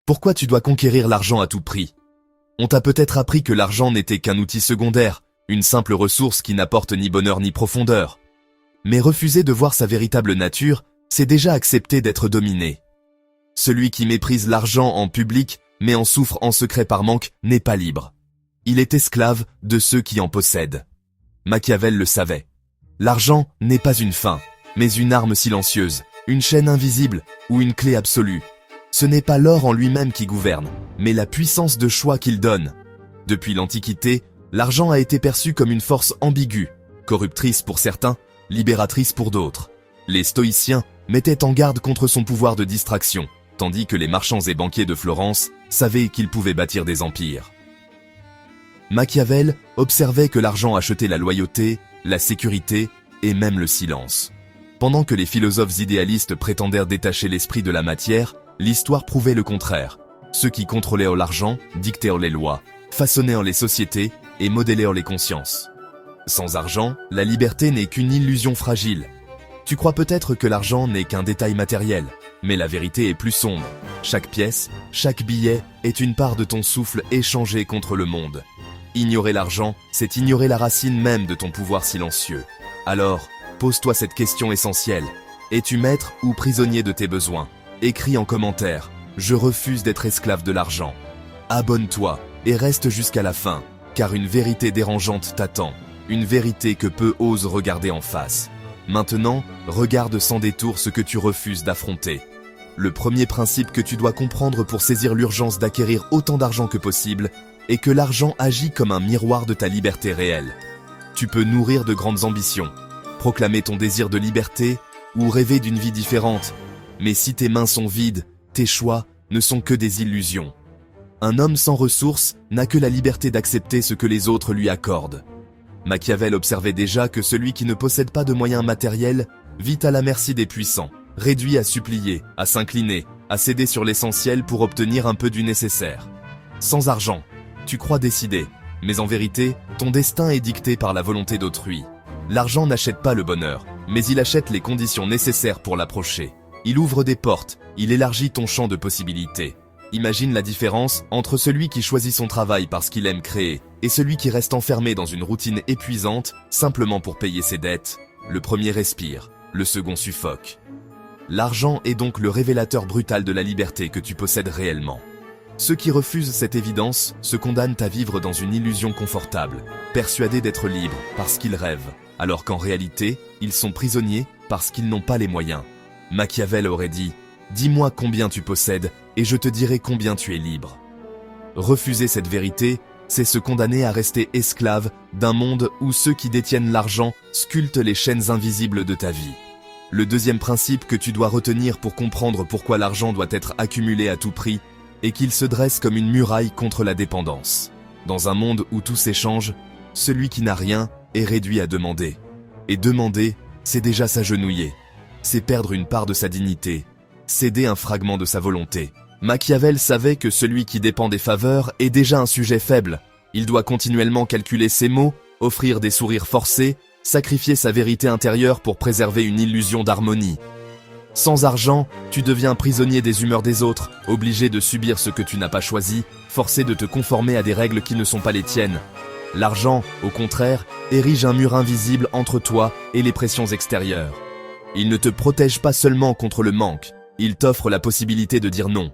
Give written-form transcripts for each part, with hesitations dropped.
Pourquoi tu dois conquérir l'argent à tout prix? On t'a peut-être appris que l'argent n'était qu'un outil secondaire, une simple ressource qui n'apporte ni bonheur ni profondeur. Mais refuser de voir sa véritable nature, c'est déjà accepter d'être dominé. Celui qui méprise l'argent en public, mais en souffre en secret par manque, n'est pas libre. Il est esclave de ceux qui en possèdent. Machiavel le savait. L'argent n'est pas une fin, mais une arme silencieuse, une chaîne invisible ou une clé absolue. Ce n'est pas l'or en lui-même qui gouverne, mais la puissance de choix qu'il donne. Depuis l'Antiquité, l'argent a été perçu comme une force ambiguë, corruptrice pour certains, libératrice pour d'autres. Les stoïciens mettaient en garde contre son pouvoir de distraction, tandis que les marchands et banquiers de Florence savaient qu'il pouvait bâtir des empires. Machiavel observait que l'argent achetait la loyauté, la sécurité et même le silence. Pendant que les philosophes idéalistes prétendèrent détacher l'esprit de la matière, l'histoire prouvait le contraire. Ceux qui contrôlaient l'argent dictaient les lois, façonnaient les sociétés et modélaient les consciences. Sans argent, la liberté n'est qu'une illusion fragile. Tu crois peut-être que l'argent n'est qu'un détail matériel, mais la vérité est plus sombre. Chaque pièce, chaque billet est une part de ton souffle échangé contre le monde. Ignorer l'argent, c'est ignorer la racine même de ton pouvoir silencieux. Alors, pose-toi cette question essentielle. Es-tu maître ou prisonnier de tes besoins? Écris en commentaire « Je refuse d'être esclave de l'argent ». Abonne-toi et reste jusqu'à la fin, car une vérité dérangeante t'attend. Une vérité que peu osent regarder en face. Maintenant, regarde sans détour ce que tu refuses d'affronter. Le premier principe que tu dois comprendre pour saisir l'urgence d'acquérir autant d'argent que possible est que l'argent agit comme un miroir de ta liberté réelle. Tu peux nourrir de grandes ambitions, proclamer ton désir de liberté ou rêver d'une vie différente. Mais si tes mains sont vides, tes choix ne sont que des illusions. Un homme sans ressources n'a que la liberté d'accepter ce que les autres lui accordent. Machiavel observait déjà que celui qui ne possède pas de moyens matériels vit à la merci des puissants, réduit à supplier, à s'incliner, à céder sur l'essentiel pour obtenir un peu du nécessaire. Sans argent, tu crois décider, mais en vérité, ton destin est dicté par la volonté d'autrui. L'argent n'achète pas le bonheur, mais il achète les conditions nécessaires pour l'approcher. Il ouvre des portes, il élargit ton champ de possibilités. Imagine la différence entre celui qui choisit son travail parce qu'il aime créer et celui qui reste enfermé dans une routine épuisante simplement pour payer ses dettes. Le premier respire, le second suffoque. L'argent est donc le révélateur brutal de la liberté que tu possèdes réellement. Ceux qui refusent cette évidence se condamnent à vivre dans une illusion confortable, persuadés d'être libres parce qu'ils rêvent, alors qu'en réalité, ils sont prisonniers parce qu'ils n'ont pas les moyens. Machiavel aurait dit « Dis-moi combien tu possèdes et je te dirai combien tu es libre ». Refuser cette vérité, c'est se condamner à rester esclave d'un monde où ceux qui détiennent l'argent sculptent les chaînes invisibles de ta vie. Le deuxième principe que tu dois retenir pour comprendre pourquoi l'argent doit être accumulé à tout prix est qu'il se dresse comme une muraille contre la dépendance. Dans un monde où tout s'échange, celui qui n'a rien est réduit à demander. Et demander, c'est déjà s'agenouiller. C'est perdre une part de sa dignité, céder un fragment de sa volonté. Machiavel savait que celui qui dépend des faveurs est déjà un sujet faible. Il doit continuellement calculer ses mots, offrir des sourires forcés, sacrifier sa vérité intérieure pour préserver une illusion d'harmonie. Sans argent, tu deviens prisonnier des humeurs des autres, obligé de subir ce que tu n'as pas choisi, forcé de te conformer à des règles qui ne sont pas les tiennes. L'argent, au contraire, érige un mur invisible entre toi et les pressions extérieures. Il ne te protège pas seulement contre le manque, il t'offre la possibilité de dire non.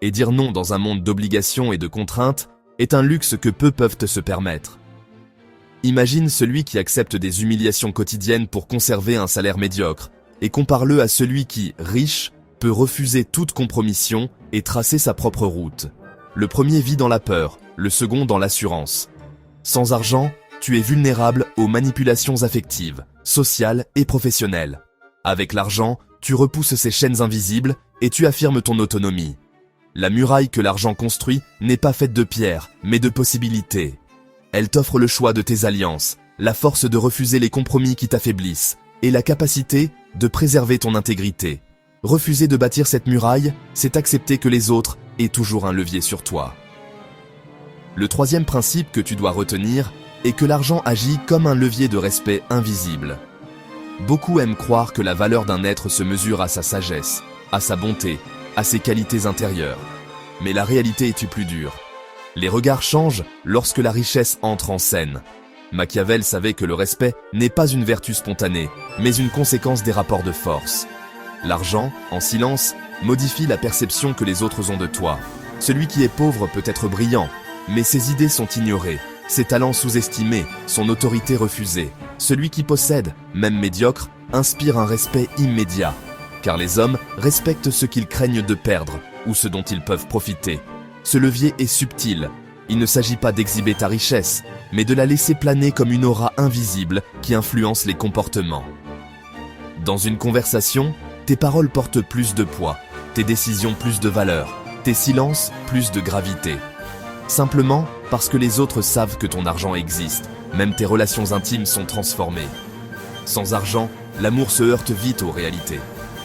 Et dire non dans un monde d'obligations et de contraintes est un luxe que peu peuvent se permettre. Imagine celui qui accepte des humiliations quotidiennes pour conserver un salaire médiocre, et compare-le à celui qui, riche, peut refuser toute compromission et tracer sa propre route. Le premier vit dans la peur, le second dans l'assurance. Sans argent, tu es vulnérable aux manipulations affectives, sociales et professionnelles. Avec l'argent, tu repousses ces chaînes invisibles et tu affirmes ton autonomie. La muraille que l'argent construit n'est pas faite de pierre, mais de possibilités. Elle t'offre le choix de tes alliances, la force de refuser les compromis qui t'affaiblissent, et la capacité de préserver ton intégrité. Refuser de bâtir cette muraille, c'est accepter que les autres aient toujours un levier sur toi. Le troisième principe que tu dois retenir est que l'argent agit comme un levier de respect invisible. Beaucoup aiment croire que la valeur d'un être se mesure à sa sagesse, à sa bonté, à ses qualités intérieures. mais la réalité est plus dure. Les regards changent lorsque la richesse entre en scène. Machiavel savait que le respect n'est pas une vertu spontanée, mais une conséquence des rapports de force. L'argent, en silence, modifie la perception que les autres ont de toi. Celui qui est pauvre peut être brillant, mais ses idées sont ignorées, ses talents sous-estimés, son autorité refusée. Celui qui possède, même médiocre, inspire un respect immédiat. Car les hommes respectent ce qu'ils craignent de perdre ou ce dont ils peuvent profiter. Ce levier est subtil. Il ne s'agit pas d'exhiber ta richesse, mais de la laisser planer comme une aura invisible qui influence les comportements. Dans une conversation, tes paroles portent plus de poids, tes décisions plus de valeur, tes silences plus de gravité. Simplement parce que les autres savent que ton argent existe, même tes relations intimes sont transformées. Sans argent, l'amour se heurte vite aux réalités.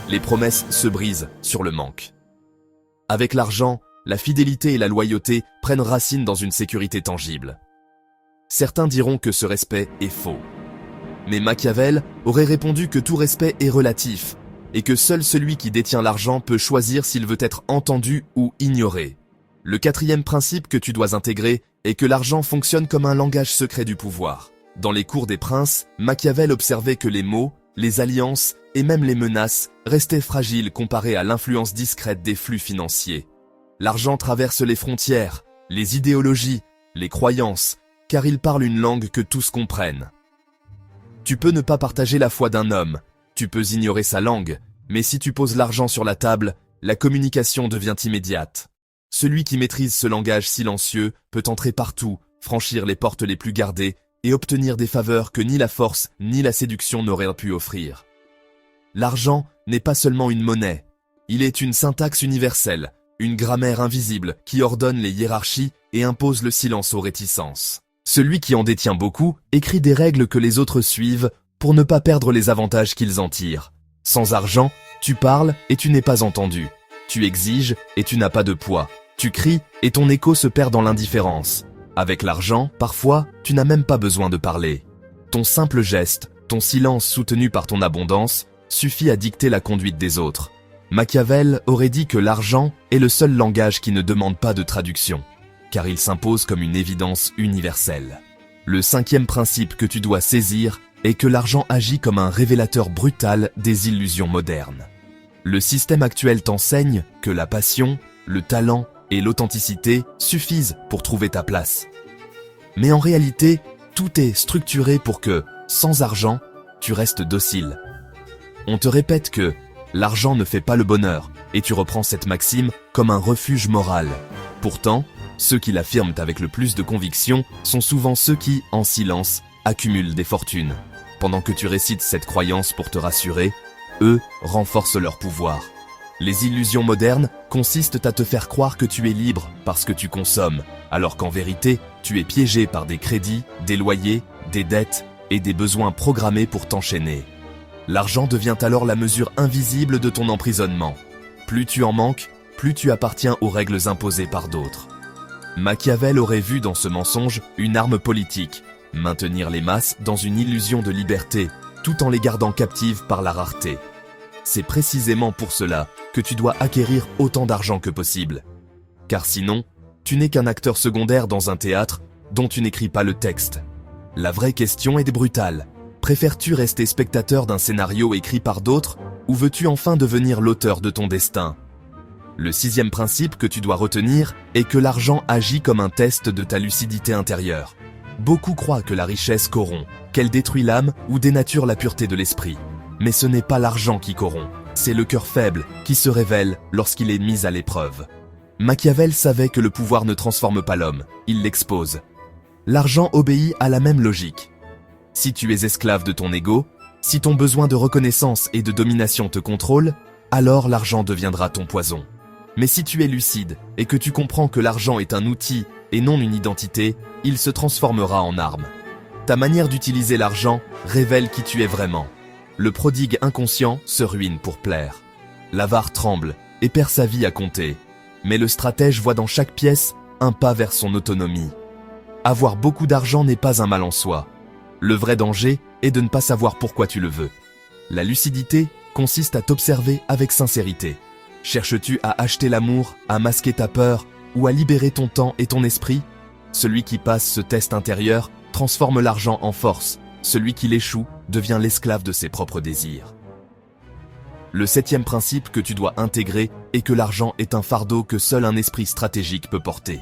Les promesses se brisent sur le manque. Avec l'argent, la fidélité et la loyauté prennent racine dans une sécurité tangible. Certains diront que ce respect est faux. Mais Machiavel aurait répondu que tout respect est relatif et que seul celui qui détient l'argent peut choisir s'il veut être entendu ou ignoré. Le quatrième principe que tu dois intégrer est que l'argent fonctionne comme un langage secret du pouvoir. Dans les cours des princes, Machiavel observait que les mots, les alliances et même les menaces restaient fragiles comparés à l'influence discrète des flux financiers. L'argent traverse les frontières, les idéologies, les croyances, car il parle une langue que tous comprennent. Tu peux ne pas partager la foi d'un homme, tu peux ignorer sa langue, mais si tu poses l'argent sur la table, la communication devient immédiate. Celui qui maîtrise ce langage silencieux peut entrer partout, franchir les portes les plus gardées et obtenir des faveurs que ni la force ni la séduction n'auraient pu offrir. L'argent n'est pas seulement une monnaie, il est une syntaxe universelle, une grammaire invisible qui ordonne les hiérarchies et impose le silence aux réticences. Celui qui en détient beaucoup écrit des règles que les autres suivent pour ne pas perdre les avantages qu'ils en tirent. Sans argent, tu parles et tu n'es pas entendu. Tu exiges et tu n'as pas de poids. Tu cries et ton écho se perd dans l'indifférence. Avec l'argent, parfois, tu n'as même pas besoin de parler. Ton simple geste, ton silence soutenu par ton abondance, suffit à dicter la conduite des autres. Machiavel aurait dit que l'argent est le seul langage qui ne demande pas de traduction, car il s'impose comme une évidence universelle. Le cinquième principe que tu dois saisir est que l'argent agit comme un révélateur brutal des illusions modernes. Le système actuel t'enseigne que la passion, le talent et l'authenticité suffisent pour trouver ta place. Mais en réalité, tout est structuré pour que, sans argent, tu restes docile. On te répète que l'argent ne fait pas le bonheur, et tu reprends cette maxime comme un refuge moral. Pourtant, ceux qui l'affirment avec le plus de conviction sont souvent ceux qui, en silence, accumulent des fortunes. Pendant que tu récites cette croyance pour te rassurer, eux renforcent leur pouvoir. Les illusions modernes consistent à te faire croire que tu es libre parce que tu consommes, alors qu'en vérité, tu es piégé par des crédits, des loyers, des dettes et des besoins programmés pour t'enchaîner. L'argent devient alors la mesure invisible de ton emprisonnement. Plus tu en manques, plus tu appartiens aux règles imposées par d'autres. Machiavel aurait vu dans ce mensonge une arme politique, maintenir les masses dans une illusion de liberté, tout en les gardant captives par la rareté. C'est précisément pour cela que tu dois acquérir autant d'argent que possible. Car sinon, tu n'es qu'un acteur secondaire dans un théâtre dont tu n'écris pas le texte. La vraie question est brutale. Préfères-tu rester spectateur d'un scénario écrit par d'autres ou veux-tu enfin devenir l'auteur de ton destin ? Le sixième principe que tu dois retenir est que l'argent agit comme un test de ta lucidité intérieure. Beaucoup croient que la richesse corrompt, qu'elle détruit l'âme ou dénature la pureté de l'esprit. Mais ce n'est pas l'argent qui corrompt, c'est le cœur faible qui se révèle lorsqu'il est mis à l'épreuve. Machiavel savait que le pouvoir ne transforme pas l'homme, il l'expose. L'argent obéit à la même logique. Si tu es esclave de ton ego, si ton besoin de reconnaissance et de domination te contrôle, alors l'argent deviendra ton poison. Mais si tu es lucide et que tu comprends que l'argent est un outil et non une identité, il se transformera en arme. Ta manière d'utiliser l'argent révèle qui tu es vraiment. Le prodigue inconscient se ruine pour plaire. L'avare tremble et perd sa vie à compter. Mais le stratège voit dans chaque pièce un pas vers son autonomie. Avoir beaucoup d'argent n'est pas un mal en soi. Le vrai danger est de ne pas savoir pourquoi tu le veux. La lucidité consiste à t'observer avec sincérité. Cherches-tu à acheter l'amour, à masquer ta peur ou à libérer ton temps et ton esprit? Celui qui passe ce test intérieur transforme l'argent en force. Celui qui l'échoue devient l'esclave de ses propres désirs. Le 7e principe que tu dois intégrer est que l'argent est un fardeau que seul un esprit stratégique peut porter.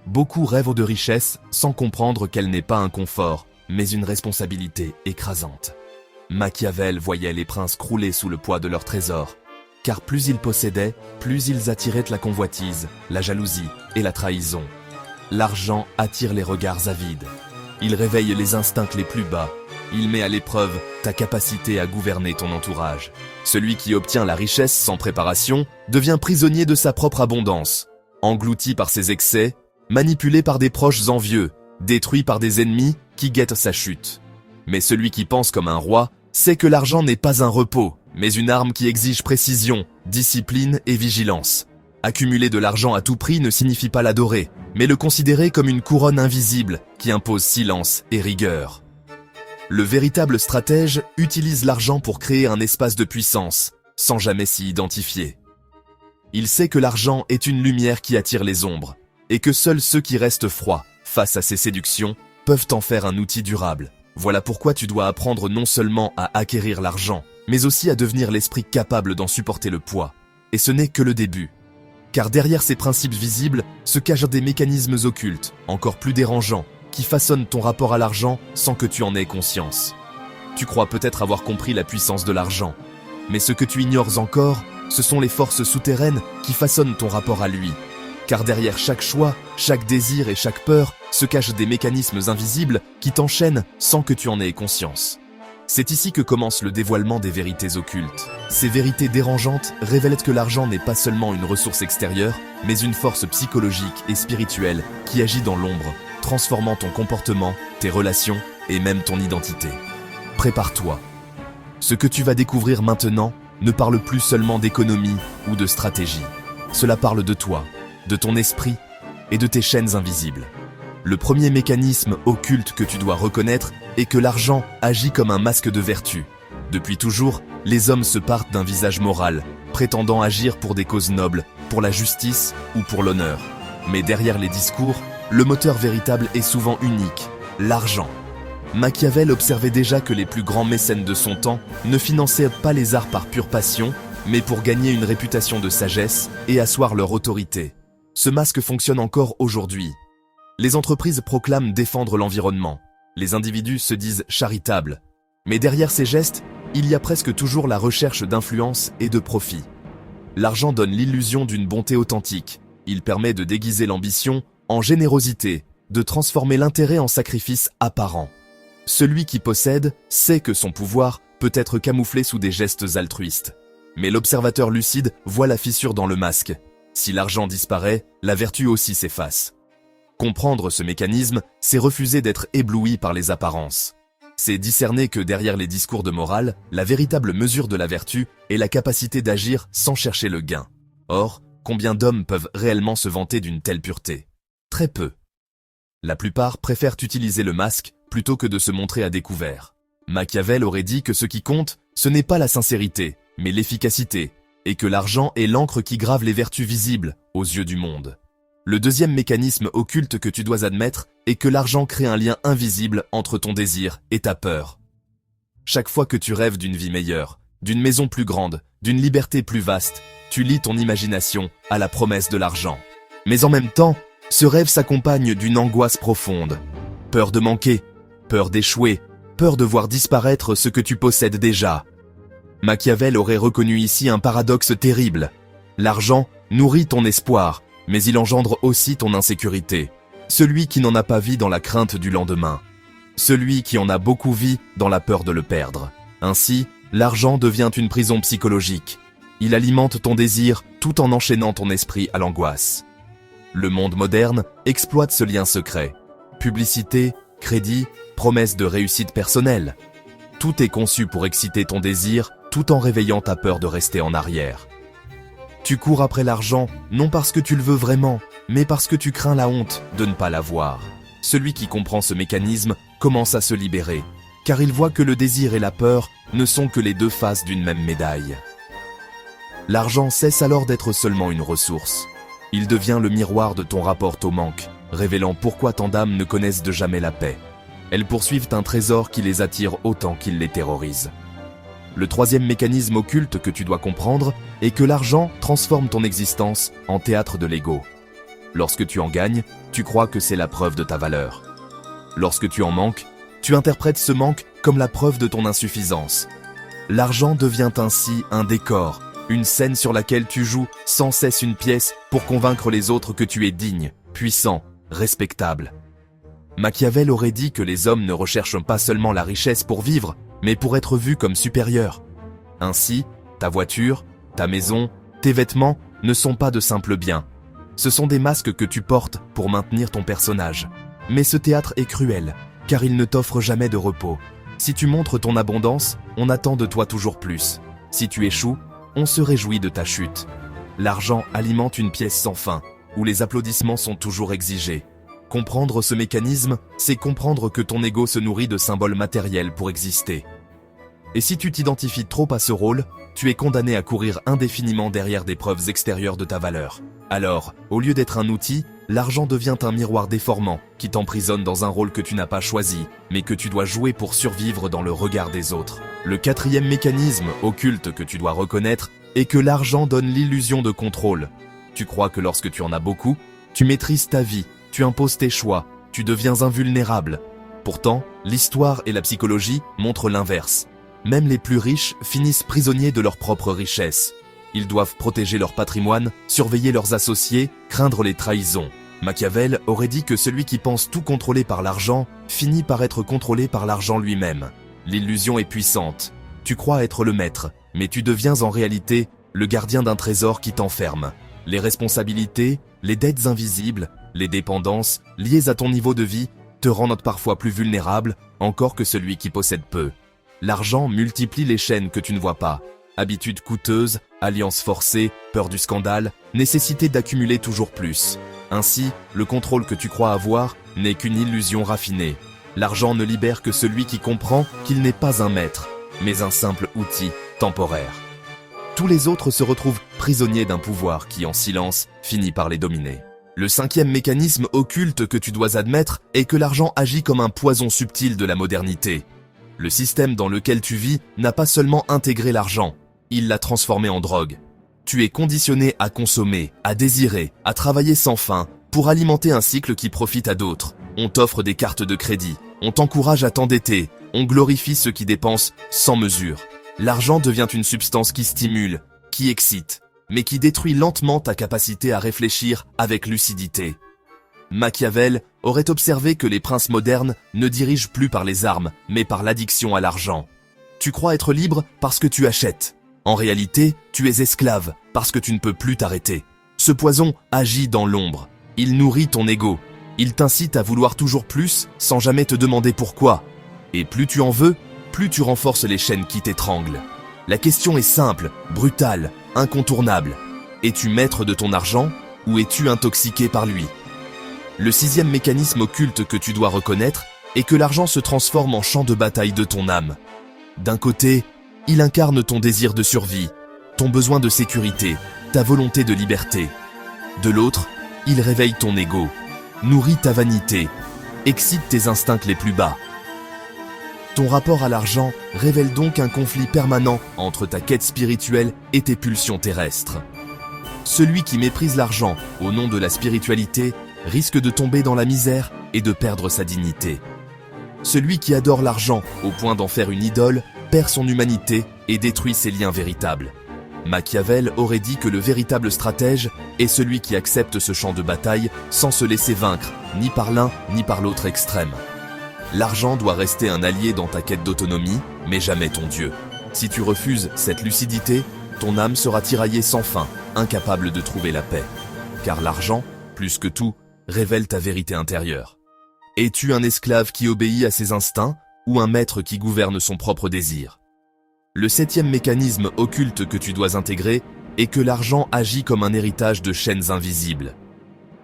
Beaucoup rêvent de richesse sans comprendre qu'elle n'est pas un confort, mais une responsabilité écrasante. Machiavel voyait les princes crouler sous le poids de leurs trésors, car plus ils possédaient, plus ils attiraient la convoitise, la jalousie et la trahison. L'argent attire les regards avides. Il réveille les instincts les plus bas. Il met à l'épreuve ta capacité à gouverner ton entourage. Celui qui obtient la richesse sans préparation devient prisonnier de sa propre abondance, englouti par ses excès, manipulé par des proches envieux, détruit par des ennemis qui guettent sa chute. Mais celui qui pense comme un roi sait que l'argent n'est pas un repos, mais une arme qui exige précision, discipline et vigilance. Accumuler de l'argent à tout prix ne signifie pas l'adorer, mais le considérer comme une couronne invisible qui impose silence et rigueur. Le véritable stratège utilise l'argent pour créer un espace de puissance, sans jamais s'y identifier. Il sait que l'argent est une lumière qui attire les ombres, et que seuls ceux qui restent froids face à ses séductions peuvent en faire un outil durable. Voilà pourquoi tu dois apprendre non seulement à acquérir l'argent, mais aussi à devenir l'esprit capable d'en supporter le poids. Et ce n'est que le début. Car derrière ces principes visibles se cachent des mécanismes occultes, encore plus dérangeants, qui façonnent ton rapport à l'argent sans que tu en aies conscience. Tu crois peut-être avoir compris la puissance de l'argent, mais ce que tu ignores encore, ce sont les forces souterraines qui façonnent ton rapport à lui. Car derrière chaque choix, chaque désir et chaque peur se cachent des mécanismes invisibles qui t'enchaînent sans que tu en aies conscience. C'est ici que commence le dévoilement des vérités occultes. Ces vérités dérangeantes révèlent que l'argent n'est pas seulement une ressource extérieure, mais une force psychologique et spirituelle qui agit dans l'ombre, transformant ton comportement, tes relations et même ton identité. Prépare-toi. Ce que tu vas découvrir maintenant ne parle plus seulement d'économie ou de stratégie. Cela parle de toi, de ton esprit et de tes chaînes invisibles. Le premier mécanisme occulte que tu dois reconnaître est que l'argent agit comme un masque de vertu. Depuis toujours, les hommes se partent d'un visage moral, prétendant agir pour des causes nobles, pour la justice ou pour l'honneur. Mais derrière les discours, le moteur véritable est souvent unique, l'argent. Machiavel observait déjà que les plus grands mécènes de son temps ne finançaient pas les arts par pure passion, mais pour gagner une réputation de sagesse et asseoir leur autorité. Ce masque fonctionne encore aujourd'hui. Les entreprises proclament défendre l'environnement. Les individus se disent charitables. Mais derrière ces gestes, il y a presque toujours la recherche d'influence et de profit. L'argent donne l'illusion d'une bonté authentique. Il permet de déguiser l'ambition en générosité, de transformer l'intérêt en sacrifice apparent. Celui qui possède sait que son pouvoir peut être camouflé sous des gestes altruistes. Mais l'observateur lucide voit la fissure dans le masque. Si l'argent disparaît, la vertu aussi s'efface. Comprendre ce mécanisme, c'est refuser d'être ébloui par les apparences. C'est discerner que derrière les discours de morale, la véritable mesure de la vertu est la capacité d'agir sans chercher le gain. Or, combien d'hommes peuvent réellement se vanter d'une telle pureté? Très peu. La plupart préfèrent utiliser le masque plutôt que de se montrer à découvert. Machiavel aurait dit que ce qui compte, ce n'est pas la sincérité, mais l'efficacité, et que l'argent est l'encre qui grave les vertus visibles aux yeux du monde. Le deuxième mécanisme occulte que tu dois admettre est que l'argent crée un lien invisible entre ton désir et ta peur. Chaque fois que tu rêves d'une vie meilleure, d'une maison plus grande, d'une liberté plus vaste, tu lis ton imagination à la promesse de l'argent. Mais en même temps, ce rêve s'accompagne d'une angoisse profonde. Peur de manquer, peur d'échouer, peur de voir disparaître ce que tu possèdes déjà. Machiavel aurait reconnu ici un paradoxe terrible. L'argent nourrit ton espoir, mais il engendre aussi ton insécurité. Celui qui n'en a pas vit dans la crainte du lendemain. Celui qui en a beaucoup vit dans la peur de le perdre. Ainsi, l'argent devient une prison psychologique. Il alimente ton désir tout en enchaînant ton esprit à l'angoisse. Le monde moderne exploite ce lien secret. Publicité, crédit, promesse de réussite personnelle. Tout est conçu pour exciter ton désir tout en réveillant ta peur de rester en arrière. Tu cours après l'argent, non parce que tu le veux vraiment, mais parce que tu crains la honte de ne pas l'avoir. Celui qui comprend ce mécanisme commence à se libérer, car il voit que le désir et la peur ne sont que les deux faces d'une même médaille. L'argent cesse alors d'être seulement une ressource. Il devient le miroir de ton rapport au manque, révélant pourquoi tant d'âmes ne connaissent de jamais la paix. Elles poursuivent un trésor qui les attire autant qu'il les terrorise. Le troisième mécanisme occulte que tu dois comprendre est que l'argent transforme ton existence en théâtre de l'ego. Lorsque tu en gagnes, tu crois que c'est la preuve de ta valeur. Lorsque tu en manques, tu interprètes ce manque comme la preuve de ton insuffisance. L'argent devient ainsi un décor, une scène sur laquelle tu joues sans cesse une pièce pour convaincre les autres que tu es digne, puissant, respectable. Machiavel aurait dit que les hommes ne recherchent pas seulement la richesse pour vivre, mais pour être vus comme supérieurs. Ainsi, ta voiture, ta maison, tes vêtements ne sont pas de simples biens. Ce sont des masques que tu portes pour maintenir ton personnage. Mais ce théâtre est cruel, car il ne t'offre jamais de repos. Si tu montres ton abondance, on attend de toi toujours plus. Si tu échoues, on se réjouit de ta chute. L'argent alimente une pièce sans fin, où les applaudissements sont toujours exigés. Comprendre ce mécanisme, c'est comprendre que ton ego se nourrit de symboles matériels pour exister. Et si tu t'identifies trop à ce rôle, tu es condamné à courir indéfiniment derrière des preuves extérieures de ta valeur. Alors, au lieu d'être un outil, l'argent devient un miroir déformant qui t'emprisonne dans un rôle que tu n'as pas choisi, mais que tu dois jouer pour survivre dans le regard des autres. Le quatrième mécanisme occulte que tu dois reconnaître est que l'argent donne l'illusion de contrôle. Tu crois que lorsque tu en as beaucoup, tu maîtrises ta vie, tu imposes tes choix, tu deviens invulnérable. Pourtant, l'histoire et la psychologie montrent l'inverse. Même les plus riches finissent prisonniers de leur propre richesse. Ils doivent protéger leur patrimoine, surveiller leurs associés, craindre les trahisons. Machiavel aurait dit que celui qui pense tout contrôler par l'argent finit par être contrôlé par l'argent lui-même. L'illusion est puissante. Tu crois être le maître, mais tu deviens en réalité le gardien d'un trésor qui t'enferme. Les responsabilités, les dettes invisibles, les dépendances liées à ton niveau de vie te rendent parfois plus vulnérable encore que celui qui possède peu. L'argent multiplie les chaînes que tu ne vois pas. Habitudes coûteuses, alliances forcées, peur du scandale, nécessité d'accumuler toujours plus. Ainsi, le contrôle que tu crois avoir n'est qu'une illusion raffinée. L'argent ne libère que celui qui comprend qu'il n'est pas un maître, mais un simple outil temporaire. Tous les autres se retrouvent prisonniers d'un pouvoir qui, en silence, finit par les dominer. Le cinquième mécanisme occulte que tu dois admettre est que l'argent agit comme un poison subtil de la modernité. Le système dans lequel tu vis n'a pas seulement intégré l'argent, il l'a transformé en drogue. Tu es conditionné à consommer, à désirer, à travailler sans fin, pour alimenter un cycle qui profite à d'autres. On t'offre des cartes de crédit, on t'encourage à t'endetter, on glorifie ceux qui dépensent sans mesure. L'argent devient une substance qui stimule, qui excite, mais qui détruit lentement ta capacité à réfléchir avec lucidité. Machiavel aurait observé que les princes modernes ne dirigent plus par les armes, mais par l'addiction à l'argent. Tu crois être libre parce que tu achètes. En réalité, tu es esclave parce que tu ne peux plus t'arrêter. Ce poison agit dans l'ombre. Il nourrit ton ego. Il t'incite à vouloir toujours plus sans jamais te demander pourquoi. Et plus tu en veux, plus tu renforces les chaînes qui t'étranglent. La question est simple, brutale, incontournable. Es-tu maître de ton argent ou es-tu intoxiqué par lui ? Le sixième mécanisme occulte que tu dois reconnaître est que l'argent se transforme en champ de bataille de ton âme. D'un côté, il incarne ton désir de survie, ton besoin de sécurité, ta volonté de liberté. De l'autre, il réveille ton ego, nourrit ta vanité, excite tes instincts les plus bas. Ton rapport à l'argent révèle donc un conflit permanent entre ta quête spirituelle et tes pulsions terrestres. Celui qui méprise l'argent au nom de la spiritualité risque de tomber dans la misère et de perdre sa dignité. Celui qui adore l'argent au point d'en faire une idole perd son humanité et détruit ses liens véritables. Machiavel aurait dit que le véritable stratège est celui qui accepte ce champ de bataille sans se laisser vaincre, ni par l'un ni par l'autre extrême. L'argent doit rester un allié dans ta quête d'autonomie, mais jamais ton Dieu. Si tu refuses cette lucidité, ton âme sera tiraillée sans fin, incapable de trouver la paix. Car l'argent, plus que tout, révèle ta vérité intérieure. Es-tu un esclave qui obéit à ses instincts ou un maître qui gouverne son propre désir ? Le septième mécanisme occulte que tu dois intégrer est que l'argent agit comme un héritage de chaînes invisibles.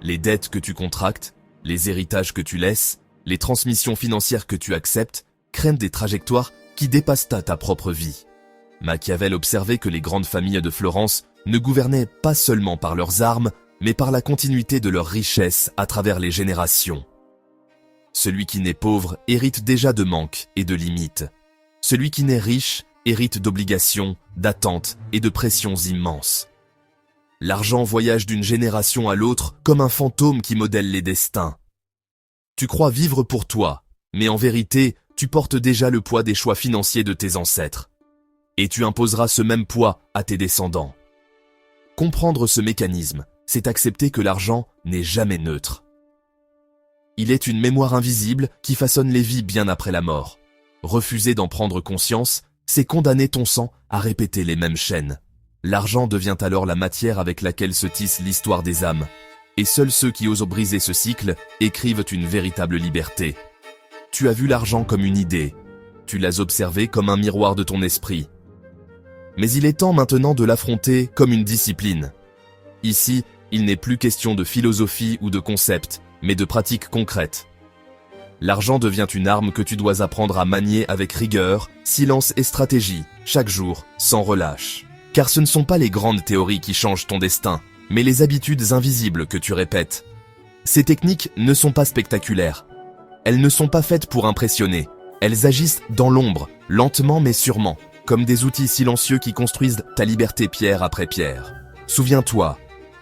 Les dettes que tu contractes, les héritages que tu laisses, les transmissions financières que tu acceptes créent des trajectoires qui dépassent ta propre vie. Machiavel observait que les grandes familles de Florence ne gouvernaient pas seulement par leurs armes, mais par la continuité de leur richesse à travers les générations. Celui qui naît pauvre hérite déjà de manques et de limites. Celui qui naît riche hérite d'obligations, d'attentes et de pressions immenses. L'argent voyage d'une génération à l'autre comme un fantôme qui modèle les destins. Tu crois vivre pour toi, mais en vérité, tu portes déjà le poids des choix financiers de tes ancêtres. Et tu imposeras ce même poids à tes descendants. Comprendre ce mécanisme, c'est accepter que l'argent n'est jamais neutre. Il est une mémoire invisible qui façonne les vies bien après la mort. Refuser d'en prendre conscience, c'est condamner ton sang à répéter les mêmes chaînes. L'argent devient alors la matière avec laquelle se tisse l'histoire des âmes. Et seuls ceux qui osent briser ce cycle écrivent une véritable liberté. Tu as vu l'argent comme une idée. Tu l'as observé comme un miroir de ton esprit. Mais il est temps maintenant de l'affronter comme une discipline. Ici, il n'est plus question de philosophie ou de concept, mais de pratiques concrètes. L'argent devient une arme que tu dois apprendre à manier avec rigueur, silence et stratégie, chaque jour, sans relâche. Car ce ne sont pas les grandes théories qui changent ton destin, mais les habitudes invisibles que tu répètes. Ces techniques ne sont pas spectaculaires. Elles ne sont pas faites pour impressionner. Elles agissent dans l'ombre, lentement mais sûrement, comme des outils silencieux qui construisent ta liberté pierre après pierre. Souviens-toi,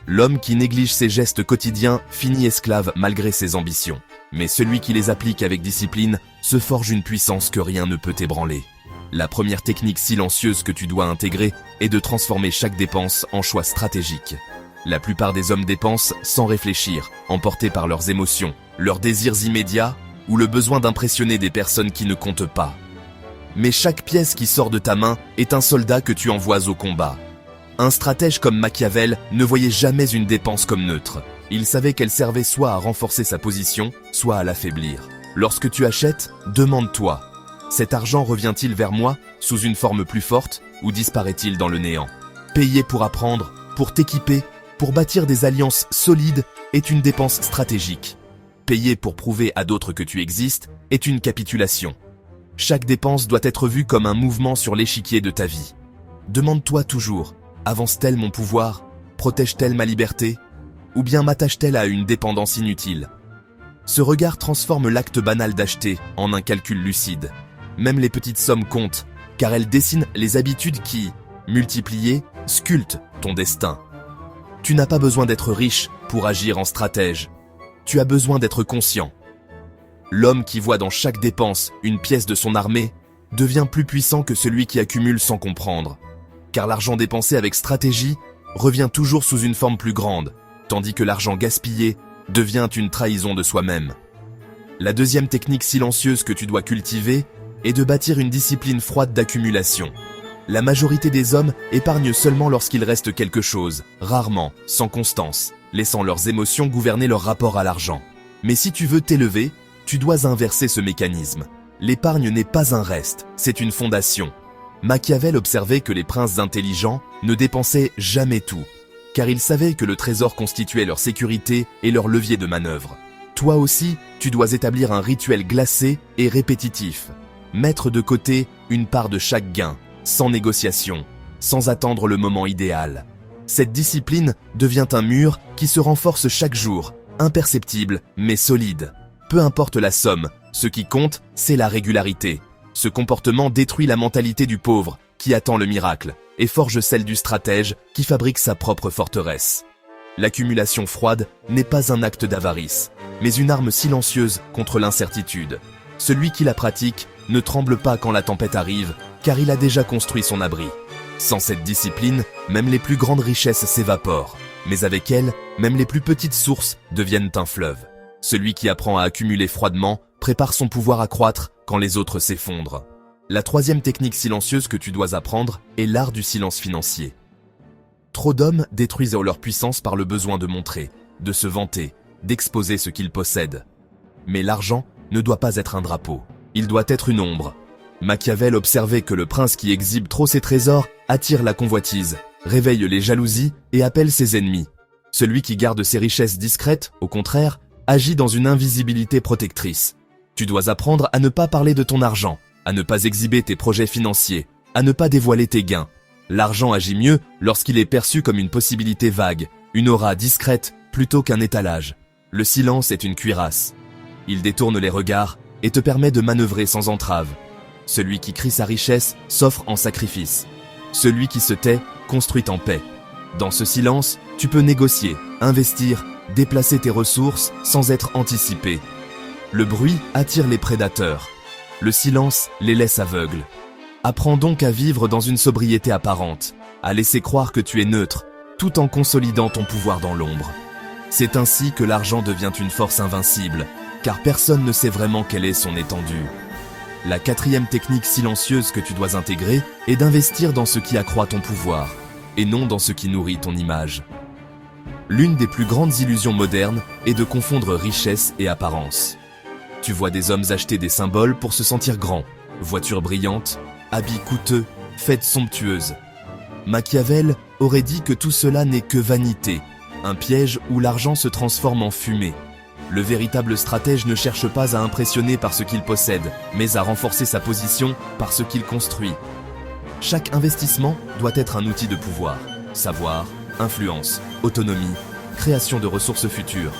l'homme qui néglige ses gestes quotidiens finit esclave malgré ses ambitions. Mais celui qui les applique avec discipline se forge une puissance que rien ne peut ébranler. La première technique silencieuse que tu dois intégrer est de transformer chaque dépense en choix stratégique. La plupart des hommes dépensent sans réfléchir, emportés par leurs émotions, leurs désirs immédiats ou le besoin d'impressionner des personnes qui ne comptent pas. Mais chaque pièce qui sort de ta main est un soldat que tu envoies au combat. Un stratège comme Machiavel ne voyait jamais une dépense comme neutre. Il savait qu'elle servait soit à renforcer sa position, soit à l'affaiblir. Lorsque tu achètes, demande-toi, cet argent revient-il vers moi sous une forme plus forte ou disparaît-il dans le néant? Payer pour apprendre, pour t'équiper, pour bâtir des alliances solides est une dépense stratégique. Payer pour prouver à d'autres que tu existes est une capitulation. Chaque dépense doit être vue comme un mouvement sur l'échiquier de ta vie. Demande-toi toujours, avance-t-elle mon pouvoir? Protège-t-elle ma liberté? Ou bien m'attache-t-elle à une dépendance inutile? Ce regard transforme l'acte banal d'acheter en un calcul lucide. Même les petites sommes comptent, car elles dessinent les habitudes qui, multipliées, sculptent ton destin. Tu n'as pas besoin d'être riche pour agir en stratège. Tu as besoin d'être conscient. L'homme qui voit dans chaque dépense une pièce de son armée devient plus puissant que celui qui accumule sans comprendre. Car l'argent dépensé avec stratégie revient toujours sous une forme plus grande, tandis que l'argent gaspillé devient une trahison de soi-même. La deuxième technique silencieuse que tu dois cultiver est de bâtir une discipline froide d'accumulation. La majorité des hommes épargnent seulement lorsqu'il reste quelque chose, rarement, sans constance, laissant leurs émotions gouverner leur rapport à l'argent. Mais si tu veux t'élever, tu dois inverser ce mécanisme. L'épargne n'est pas un reste, c'est une fondation. Machiavel observait que les princes intelligents ne dépensaient jamais tout, car ils savaient que le trésor constituait leur sécurité et leur levier de manœuvre. Toi aussi, tu dois établir un rituel glacé et répétitif. Mettre de côté une part de chaque gain, sans négociation, sans attendre le moment idéal. Cette discipline devient un mur qui se renforce chaque jour, imperceptible mais solide. Peu importe la somme, ce qui compte, c'est la régularité. Ce comportement détruit la mentalité du pauvre qui attend le miracle et forge celle du stratège qui fabrique sa propre forteresse. L'accumulation froide n'est pas un acte d'avarice, mais une arme silencieuse contre l'incertitude. Celui qui la pratique ne tremble pas quand la tempête arrive, car il a déjà construit son abri. Sans cette discipline, même les plus grandes richesses s'évaporent, mais avec elles, même les plus petites sources deviennent un fleuve. Celui qui apprend à accumuler froidement prépare son pouvoir à croître quand les autres s'effondrent. La troisième technique silencieuse que tu dois apprendre est l'art du silence financier. Trop d'hommes détruisent leur puissance par le besoin de montrer, de se vanter, d'exposer ce qu'ils possèdent. Mais l'argent ne doit pas être un drapeau, il doit être une ombre. Machiavel observait que le prince qui exhibe trop ses trésors attire la convoitise, réveille les jalousies et appelle ses ennemis. Celui qui garde ses richesses discrètes, au contraire, agit dans une invisibilité protectrice. Tu dois apprendre à ne pas parler de ton argent, à ne pas exhiber tes projets financiers, à ne pas dévoiler tes gains. L'argent agit mieux lorsqu'il est perçu comme une possibilité vague, une aura discrète plutôt qu'un étalage. Le silence est une cuirasse. Il détourne les regards et te permet de manœuvrer sans entrave. Celui qui crie sa richesse s'offre en sacrifice. Celui qui se tait construit en paix. Dans ce silence, tu peux négocier, investir, déplacer tes ressources sans être anticipé. Le bruit attire les prédateurs. Le silence les laisse aveugles. Apprends donc à vivre dans une sobriété apparente, à laisser croire que tu es neutre, tout en consolidant ton pouvoir dans l'ombre. C'est ainsi que l'argent devient une force invincible, car personne ne sait vraiment quelle est son étendue. La quatrième technique silencieuse que tu dois intégrer est d'investir dans ce qui accroît ton pouvoir, et non dans ce qui nourrit ton image. L'une des plus grandes illusions modernes est de confondre richesse et apparence. Tu vois des hommes acheter des symboles pour se sentir grands, voitures brillantes, habits coûteux, fêtes somptueuses. Machiavel aurait dit que tout cela n'est que vanité, un piège où l'argent se transforme en fumée. Le véritable stratège ne cherche pas à impressionner par ce qu'il possède, mais à renforcer sa position par ce qu'il construit. Chaque investissement doit être un outil de pouvoir, savoir, influence, autonomie, création de ressources futures.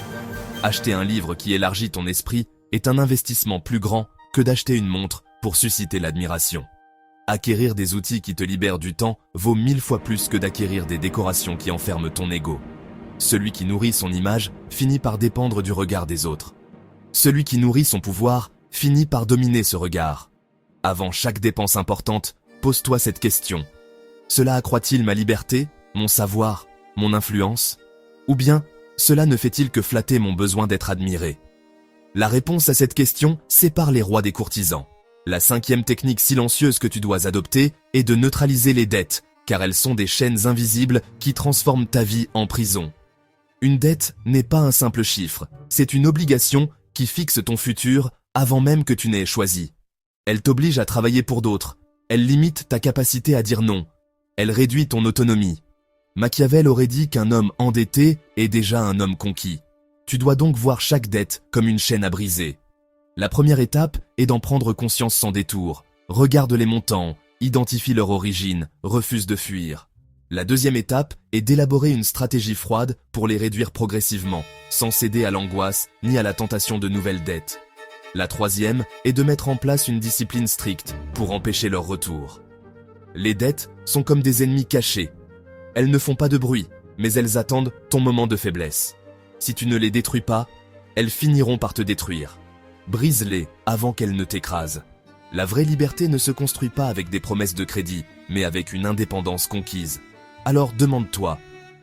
Acheter un livre qui élargit ton esprit est un investissement plus grand que d'acheter une montre pour susciter l'admiration. Acquérir des outils qui te libèrent du temps vaut 1000 fois plus que d'acquérir des décorations qui enferment ton ego. Celui qui nourrit son image finit par dépendre du regard des autres. Celui qui nourrit son pouvoir finit par dominer ce regard. Avant chaque dépense importante, pose-toi cette question. Cela accroît-il ma liberté, mon savoir, mon influence? Ou bien, cela ne fait-il que flatter mon besoin d'être admiré? La réponse à cette question sépare les rois des courtisans. La cinquième technique silencieuse que tu dois adopter est de neutraliser les dettes, car elles sont des chaînes invisibles qui transforment ta vie en prison. Une dette n'est pas un simple chiffre, c'est une obligation qui fixe ton futur avant même que tu n'aies choisi. Elle t'oblige à travailler pour d'autres, elle limite ta capacité à dire non, elle réduit ton autonomie. Machiavel aurait dit qu'un homme endetté est déjà un homme conquis. Tu dois donc voir chaque dette comme une chaîne à briser. La première étape est d'en prendre conscience sans détour. Regarde les montants, identifie leur origine, refuse de fuir. La deuxième étape est d'élaborer une stratégie froide pour les réduire progressivement, sans céder à l'angoisse ni à la tentation de nouvelles dettes. La troisième est de mettre en place une discipline stricte pour empêcher leur retour. Les dettes sont comme des ennemis cachés. Elles ne font pas de bruit, mais elles attendent ton moment de faiblesse. Si tu ne les détruis pas, elles finiront par te détruire. Brise-les avant qu'elles ne t'écrasent. La vraie liberté ne se construit pas avec des promesses de crédit, mais avec une indépendance conquise. Alors demande-toi,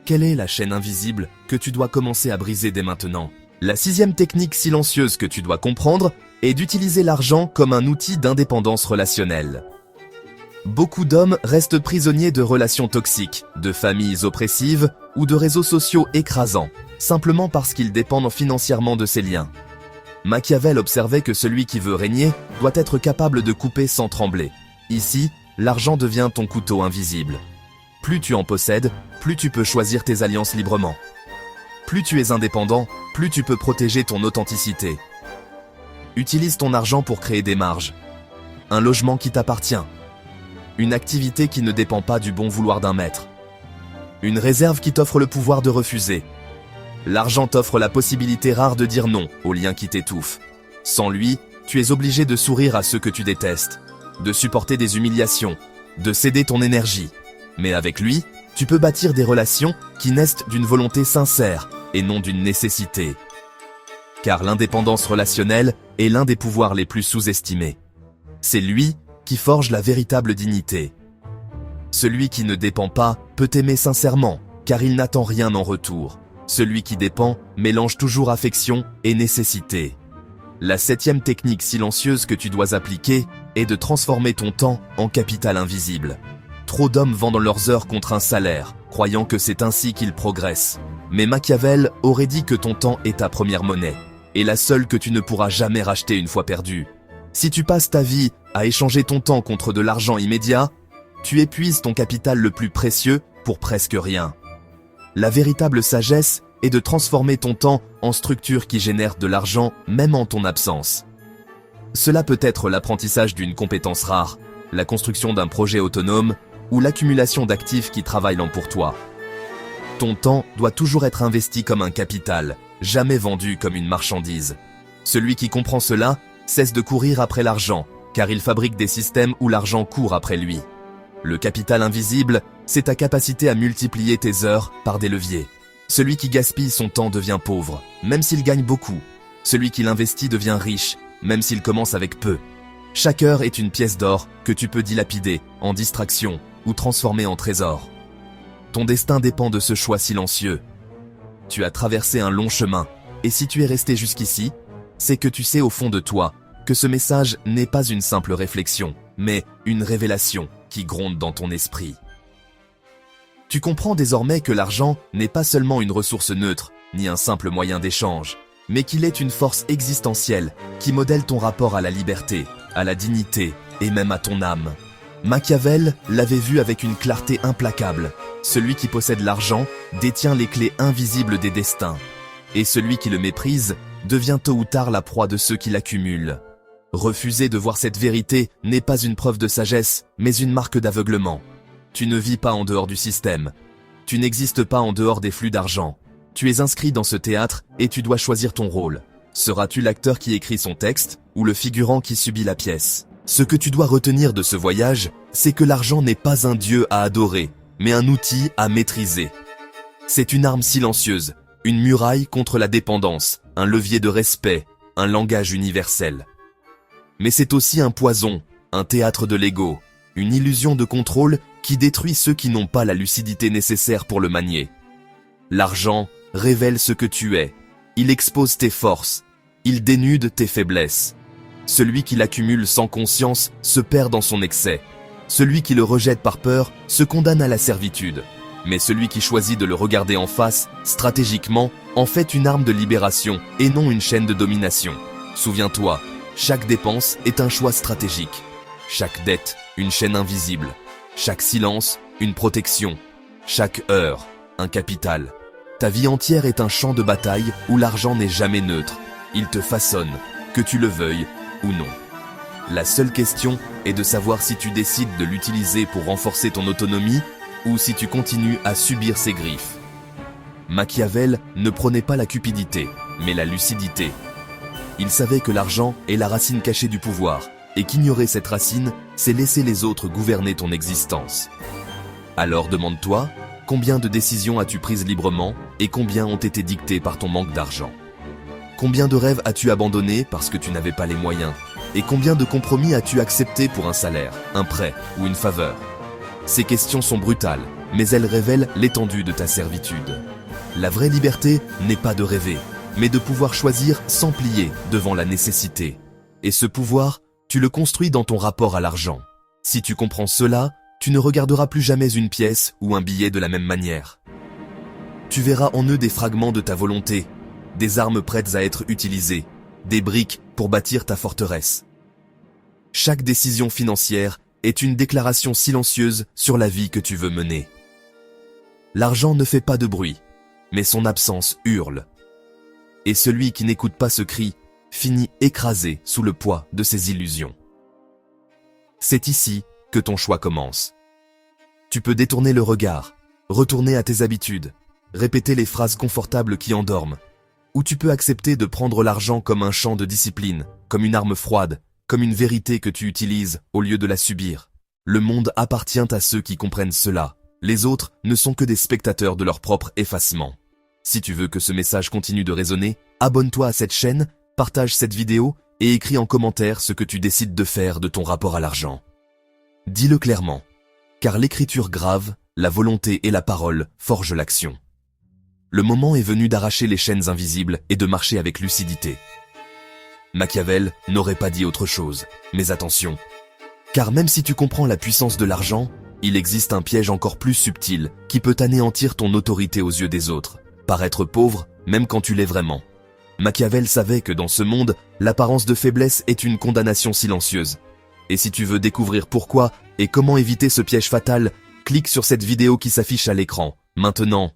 quelle est la chaîne invisible que tu dois commencer à briser dès maintenant? La sixième technique silencieuse que tu dois comprendre est d'utiliser l'argent comme un outil d'indépendance relationnelle. Beaucoup d'hommes restent prisonniers de relations toxiques, de familles oppressives ou de réseaux sociaux écrasants, simplement parce qu'ils dépendent financièrement de ces liens. Machiavel observait que celui qui veut régner doit être capable de couper sans trembler. Ici, l'argent devient ton couteau invisible. Plus tu en possèdes, plus tu peux choisir tes alliances librement. Plus tu es indépendant, plus tu peux protéger ton authenticité. Utilise ton argent pour créer des marges. Un logement qui t'appartient. Une activité qui ne dépend pas du bon vouloir d'un maître. Une réserve qui t'offre le pouvoir de refuser. L'argent t'offre la possibilité rare de dire non aux liens qui t'étouffent. Sans lui, tu es obligé de sourire à ceux que tu détestes, de supporter des humiliations, de céder ton énergie. Mais avec lui, tu peux bâtir des relations qui naissent d'une volonté sincère et non d'une nécessité. Car l'indépendance relationnelle est l'un des pouvoirs les plus sous-estimés. C'est lui qui forge la véritable dignité. Celui qui ne dépend pas peut aimer sincèrement, car il n'attend rien en retour. Celui qui dépend mélange toujours affection et nécessité. La septième technique silencieuse que tu dois appliquer est de transformer ton temps en capital invisible. Trop d'hommes vendent leurs heures contre un salaire, croyant que c'est ainsi qu'ils progressent. Mais Machiavel aurait dit que ton temps est ta première monnaie, et la seule que tu ne pourras jamais racheter une fois perdue. Si tu passes ta vie à échanger ton temps contre de l'argent immédiat, tu épuises ton capital le plus précieux pour presque rien. La véritable sagesse est de transformer ton temps en structure qui génère de l'argent même en ton absence. Cela peut être l'apprentissage d'une compétence rare, la construction d'un projet autonome ou l'accumulation d'actifs qui travaillent lent pour toi. Ton temps doit toujours être investi comme un capital, jamais vendu comme une marchandise. Celui qui comprend cela cesse de courir après l'argent, car il fabrique des systèmes où l'argent court après lui. Le capital invisible, c'est ta capacité à multiplier tes heures par des leviers. Celui qui gaspille son temps devient pauvre, même s'il gagne beaucoup. Celui qui l'investit devient riche, même s'il commence avec peu. Chaque heure est une pièce d'or que tu peux dilapider en distraction ou transformer en trésor. Ton destin dépend de ce choix silencieux. Tu as traversé un long chemin, et si tu es resté jusqu'ici, c'est que tu sais au fond de toi que ce message n'est pas une simple réflexion, mais une révélation qui gronde dans ton esprit. Tu comprends désormais que l'argent n'est pas seulement une ressource neutre, ni un simple moyen d'échange, mais qu'il est une force existentielle qui modèle ton rapport à la liberté, à la dignité et même à ton âme. Machiavel l'avait vu avec une clarté implacable. Celui qui possède l'argent détient les clés invisibles des destins, et celui qui le méprise devient tôt ou tard la proie de ceux qui l'accumulent. Refuser de voir cette vérité n'est pas une preuve de sagesse, mais une marque d'aveuglement. Tu ne vis pas en dehors du système. Tu n'existes pas en dehors des flux d'argent. Tu es inscrit dans ce théâtre et tu dois choisir ton rôle. Seras-tu l'acteur qui écrit son texte ou le figurant qui subit la pièce? Ce que tu dois retenir de ce voyage, c'est que l'argent n'est pas un dieu à adorer, mais un outil à maîtriser. C'est une arme silencieuse, une muraille contre la dépendance, un levier de respect, un langage universel. Mais c'est aussi un poison, un théâtre de l'ego, une illusion de contrôle qui détruit ceux qui n'ont pas la lucidité nécessaire pour le manier. L'argent révèle ce que tu es, il expose tes forces, il dénude tes faiblesses. Celui qui l'accumule sans conscience se perd dans son excès. Celui qui le rejette par peur se condamne à la servitude. Mais celui qui choisit de le regarder en face, stratégiquement, en fait une arme de libération et non une chaîne de domination. Souviens-toi, chaque dépense est un choix stratégique. Chaque dette, une chaîne invisible. Chaque silence, une protection. Chaque heure, un capital. Ta vie entière est un champ de bataille où l'argent n'est jamais neutre. Il te façonne, que tu le veuilles ou non. La seule question est de savoir si tu décides de l'utiliser pour renforcer ton autonomie ou si tu continues à subir ses griffes. Machiavel ne prônait pas la cupidité, mais la lucidité. Il savait que l'argent est la racine cachée du pouvoir, et qu'ignorer cette racine, c'est laisser les autres gouverner ton existence. Alors demande-toi, combien de décisions as-tu prises librement et combien ont été dictées par ton manque d'argent? Combien de rêves as-tu abandonnés parce que tu n'avais pas les moyens? Et combien de compromis as-tu acceptés pour un salaire, un prêt ou une faveur? Ces questions sont brutales, mais elles révèlent l'étendue de ta servitude. La vraie liberté n'est pas de rêver, mais de pouvoir choisir sans plier devant la nécessité. Et ce pouvoir, tu le construis dans ton rapport à l'argent. Si tu comprends cela, tu ne regarderas plus jamais une pièce ou un billet de la même manière. Tu verras en eux des fragments de ta volonté, des armes prêtes à être utilisées, des briques pour bâtir ta forteresse. Chaque décision financière est une déclaration silencieuse sur la vie que tu veux mener. L'argent ne fait pas de bruit, mais son absence hurle. Et celui qui n'écoute pas ce cri finit écrasé sous le poids de ses illusions. C'est ici que ton choix commence. Tu peux détourner le regard, retourner à tes habitudes, répéter les phrases confortables qui endorment, ou tu peux accepter de prendre l'argent comme un champ de discipline, comme une arme froide, comme une vérité que tu utilises au lieu de la subir. Le monde appartient à ceux qui comprennent cela. Les autres ne sont que des spectateurs de leur propre effacement. Si tu veux que ce message continue de résonner, abonne-toi à cette chaîne, partage cette vidéo et écris en commentaire ce que tu décides de faire de ton rapport à l'argent. Dis-le clairement, car l'écriture grave, la volonté et la parole forgent l'action. Le moment est venu d'arracher les chaînes invisibles et de marcher avec lucidité. Machiavel n'aurait pas dit autre chose, mais attention, car même si tu comprends la puissance de l'argent, il existe un piège encore plus subtil qui peut anéantir ton autorité aux yeux des autres, paraître pauvre même quand tu l'es vraiment. Machiavel savait que dans ce monde, l'apparence de faiblesse est une condamnation silencieuse. Et si tu veux découvrir pourquoi et comment éviter ce piège fatal, clique sur cette vidéo qui s'affiche à l'écran, maintenant.